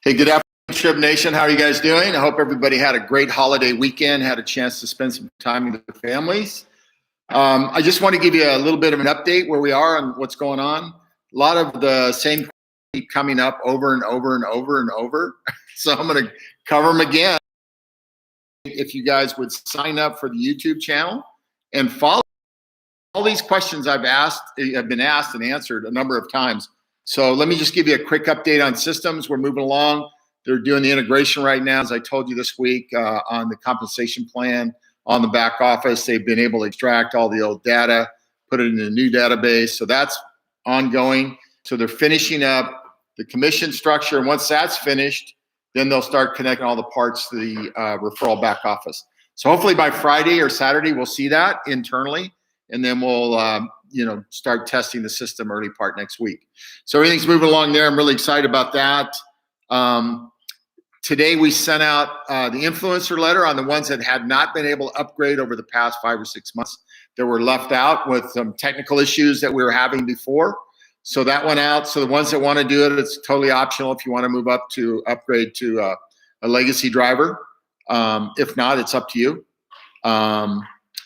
Hey, good afternoon, Trib Nation. How are you guys doing? I hope everybody had a great holiday weekend, had a chance to spend some time with their families. I just want to give you a little bit of an update where we are and what's going on. A lot of the same keep coming up over and over and over and over. So I'm going to cover them again. If you guys would sign up for the YouTube channel and follow all these questions have been asked and answered a number of times. So let me just give you a quick update on systems. We're moving along. They're doing the integration right now, as I told you this week, on the compensation plan on the back office. They've been able to extract all the old data, put it in a new database. So that's ongoing. So they're finishing up the commission structure. And once that's finished, then they'll start connecting all the parts to the referral back office. So hopefully by Friday or Saturday, we'll see that internally. And then we'll start testing the system early part next week. So everything's moving along there. I'm really excited about that. Today we sent out the influencer letter on the ones that had not been able to upgrade over the past 5 or 6 months that were left out with some technical issues that we were having before. So that went out. So the ones that want to do it, it's totally optional if you want to move up to upgrade to a legacy driver. If not, it's up to you.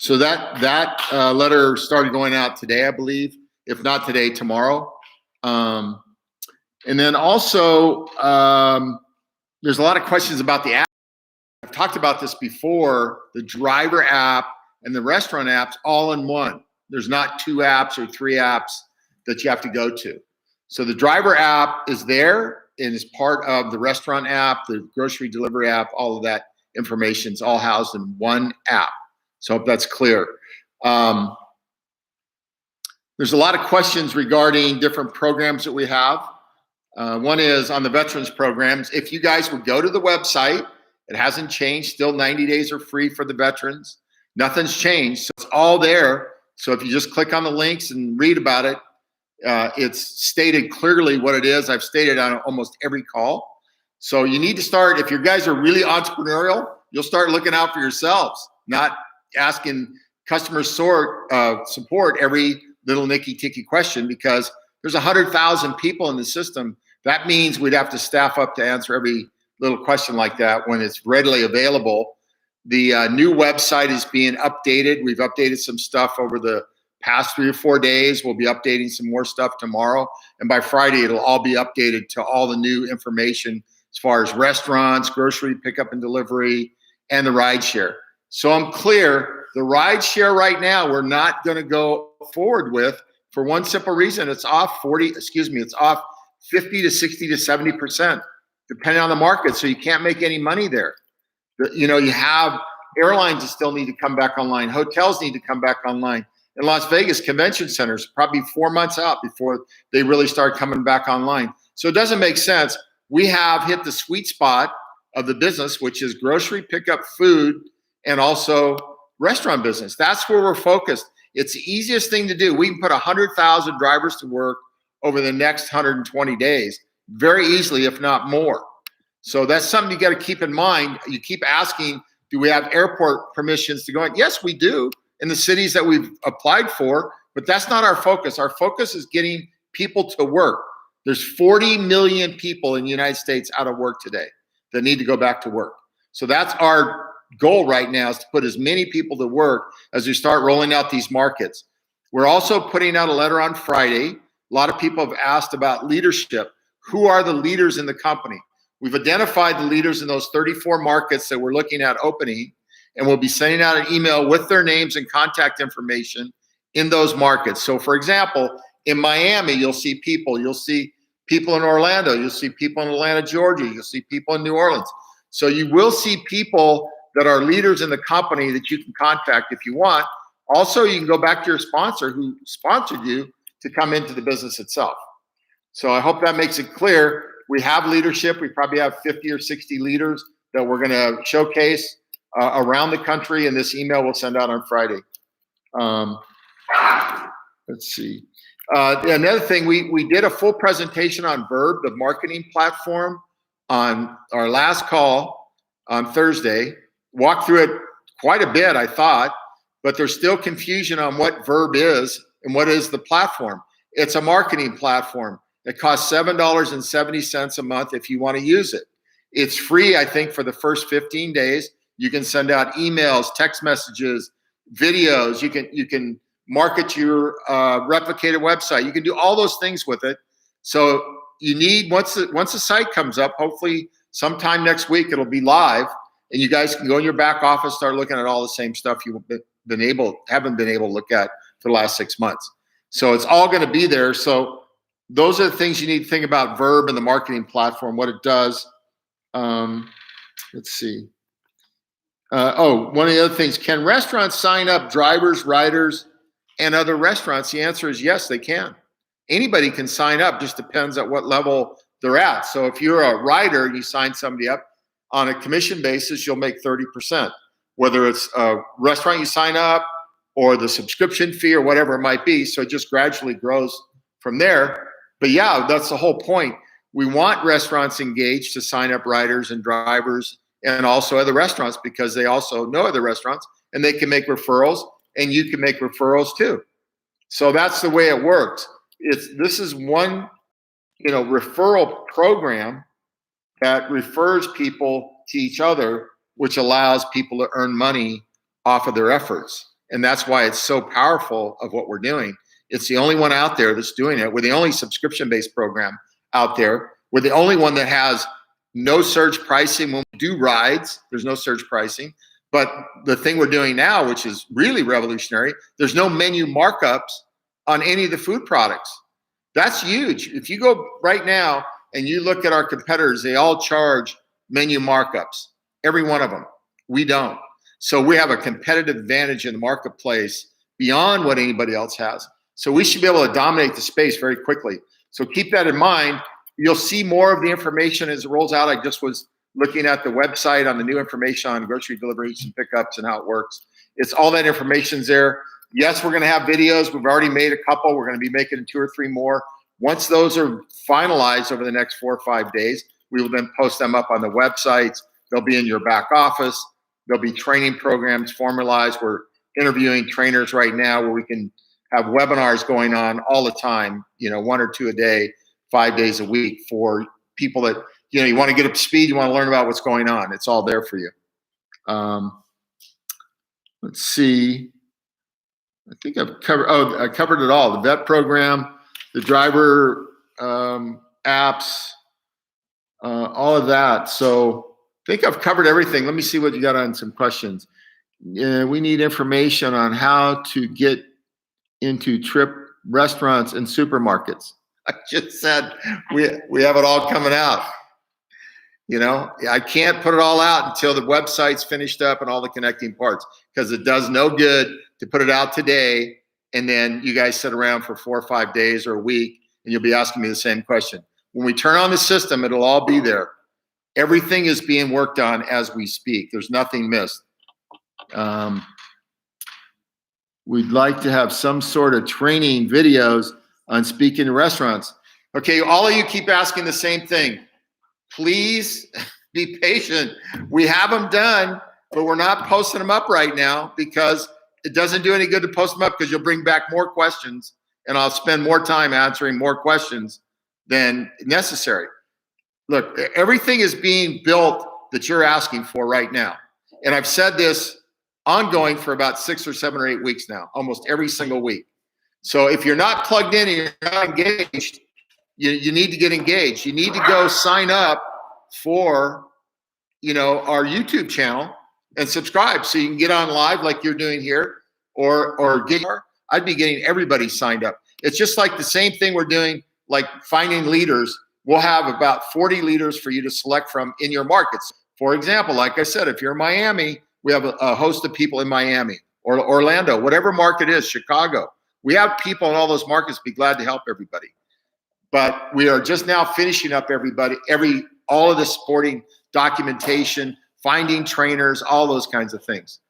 So that letter started going out today, I believe. If not today, tomorrow. And then also, there's a lot of questions about the app. I've talked about this before, the driver app and the restaurant apps all in one. There's not 2 apps or 3 apps that you have to go to. So the driver app is there and is part of the restaurant app, the grocery delivery app, all of that information is all housed in one app. So I hope that's clear. There's a lot of questions regarding different programs that we have. One is on the veterans programs. If you guys would go to the website, it hasn't changed. Still 90 days are free for the veterans. Nothing's changed. So it's all there. So if you just click on the links and read about it, it's stated clearly what it is. I've stated on almost every call. So you need to start, if you guys are really entrepreneurial, you'll start looking out for yourselves, not asking customer support every little nicky-ticky question, because there's 100,000 people in the system. That means we'd have to staff up to answer every little question like that when it's readily available. The new website is being updated. We've updated some stuff over the past 3 or 4 days. We'll be updating some more stuff tomorrow. And by Friday, it'll all be updated to all the new information as far as restaurants, grocery pickup and delivery, and the ride share. So I'm clear, the ride share right now, we're not going to go forward with for one simple reason. It's off 50 to 60 to 70%, depending on the market. So you can't make any money there. You have airlines that still need to come back online. Hotels need to come back online. In Las Vegas, convention centers, probably 4 months out before they really start coming back online. So it doesn't make sense. We have hit the sweet spot of the business, which is grocery pickup, food, and also restaurant business. That's where we're focused. It's the easiest thing to do. We can put 100,000 drivers to work over the next 120 days very easily, if not more. So that's something you got to keep in mind. You keep asking, do we have airport permissions to go in? Yes, we do in the cities that we've applied for, but that's not our focus. Our focus is getting people to work. There's 40 million people in the United States out of work today that need to go back to work. So that's our goal right now, is to put as many people to work as we start rolling out these markets. We're also putting out a letter on Friday. A lot of people have asked about leadership. Who are the leaders in the company? We've identified the leaders in those 34 markets that we're looking at opening, and we'll be sending out an email with their names and contact information in those markets. So for example, in Miami, you'll see people. You'll see people in Orlando. You'll see people in Atlanta, Georgia. You'll see people in New Orleans. So you will see people that are leaders in the company that you can contact if you want. Also, you can go back to your sponsor who sponsored you to come into the business itself. So I hope that makes it clear. We have leadership. We probably have 50 or 60 leaders that we're going to showcase around the country, and this email we'll send out on Friday. Let's see. Another thing, we did a full presentation on Verb, the marketing platform, on our last call on Thursday. Walked through it quite a bit, I thought, but there's still confusion on what Verb is and what is the platform. It's a marketing platform. It costs $7.70 a month if you want to use it. It's free, I think, for the first 15 days. You can send out emails, text messages, videos. You can market your replicated website. You can do all those things with it. So you need, once the site comes up, hopefully sometime next week it'll be live, and you guys can go in your back office, start looking at all the same stuff you haven't been able to look at for the last 6 months. So it's all going to be there. So those are the things you need to think about Verb and the marketing platform, what it does. Let's see. One of the other things, can restaurants sign up drivers, riders, and other restaurants? The answer is yes, they can. Anybody can sign up, just depends at what level they're at. So if you're a rider and you sign somebody up on a commission basis, you'll make 30%, whether it's a restaurant you sign up or the subscription fee or whatever it might be. So it just gradually grows from there. But yeah, that's the whole point. We want restaurants engaged to sign up riders and drivers and also other restaurants, because they also know other restaurants and they can make referrals, and you can make referrals too. So that's the way it works. This is one, referral program that refers people to each other, which allows people to earn money off of their efforts. And that's why it's so powerful of what we're doing. It's the only one out there that's doing it. We're the only subscription-based program out there. We're the only one that has no surge pricing. When we do rides, there's no surge pricing. But the thing we're doing now, which is really revolutionary, there's no menu markups on any of the food products. That's huge. If you go right now and you look at our competitors, they all charge menu markups, every one of them. We don't. So we have a competitive advantage in the marketplace beyond what anybody else has. So we should be able to dominate the space very quickly. So keep that in mind. You'll see more of the information as it rolls out. I just was looking at the website on the new information on grocery deliveries and pickups and how it works. It's all that information's there. Yes, we're going to have videos. We've already made a couple. We're going to be making 2 or 3 more. Once those are finalized over the next 4 or 5 days, we will then post them up on the websites. They'll be in your back office. There'll be training programs formalized. We're interviewing trainers right now where we can have webinars going on all the time, 1 or 2 a day, 5 days a week, for people that, you want to get up to speed, you want to learn about what's going on. It's all there for you. Let's see. I think I covered it all. The vet program, the driver apps, all of that. So I think I've covered everything. Let me see what you got on some questions. We need information on how to get into Trip restaurants and supermarkets. I just said we have it all coming out. I can't put it all out until the website's finished up and all the connecting parts, because it does no good to put it out today and then you guys sit around for 4 or 5 days or a week and you'll be asking me the same question. When we turn on the system, it'll all be there. Everything is being worked on as we speak. There's nothing missed. We'd like to have some sort of training videos on speaking to restaurants. Okay, all of you keep asking the same thing. Please be patient. We have them done, but we're not posting them up right now because it doesn't do any good to post them up, because you'll bring back more questions and I'll spend more time answering more questions than necessary. Look, everything is being built that you're asking for right now. And I've said this ongoing for about 6 or 7 or 8 weeks now, almost every single week. So if you're not plugged in and you're not engaged, you need to get engaged. You need to go sign up for, our YouTube channel and subscribe so you can get on live like you're doing here, or I'd be getting everybody signed up. It's just like the same thing we're doing, like finding leaders. We'll have about 40 leaders for you to select from in your markets. For example, like I said, if you're in Miami, we have a host of people in Miami or Orlando, whatever market is, Chicago. We have people in all those markets. Be glad to help everybody. But we are just now finishing up all of the supporting documentation, finding trainers, all those kinds of things.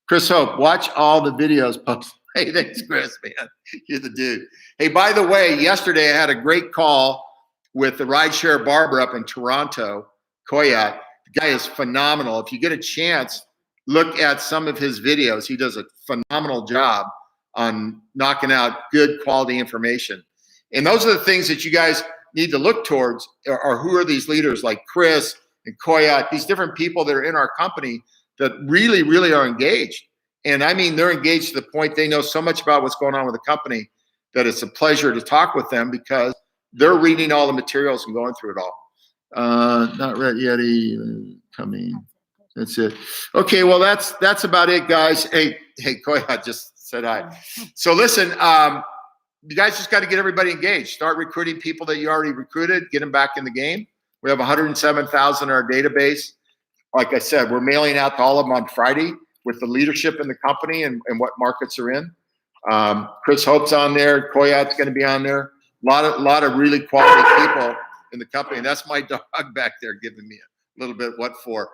Chris Hope, watch all the videos post. Hey, thanks, Chris, man. You're the dude. Hey, by the way, yesterday I had a great call with the rideshare barber up in Toronto, Koyat. The guy is phenomenal. If you get a chance, look at some of his videos. He does a phenomenal job on knocking out good quality information. And those are the things that you guys, need to look towards are who are these leaders like Chris and Koyat, these different people that are in our company that really, really are engaged. And I mean, they're engaged to the point they know so much about what's going on with the company that it's a pleasure to talk with them because they're reading all the materials and going through it all. Not read yet. Coming. That's it. Okay, well, that's about it, guys. Hey, Koyat just said hi. So listen, you guys just got to get everybody engaged. Start recruiting people that you already recruited. Get them back in the game. We have 107,000 in our database. Like I said, we're mailing out to all of them on Friday with the leadership in the company and what markets are in. Chris Hope's on there. Koyat's going to be on there. A lot of really quality people in the company. And that's my dog back there giving me a little bit what for.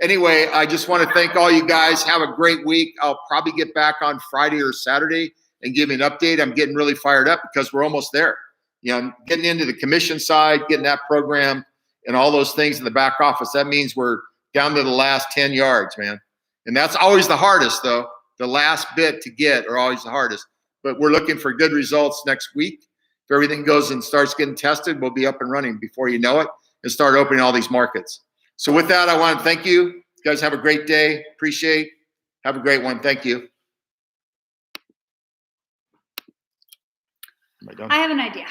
Anyway, I just want to thank all you guys. Have a great week. I'll probably get back on Friday or Saturday and give you an update. I'm getting really fired up because we're almost there. You know, I'm getting into the commission side, getting that program and all those things in the back office. That means we're down to the last 10 yards, man. And that's always the hardest, though. The last bit to get are always the hardest. But we're looking for good results next week. If everything goes and starts getting tested, we'll be up and running before you know it and start opening all these markets. So with that, I want to thank you. You guys have a great day. Appreciate. Have a great one. Thank you. I have an idea.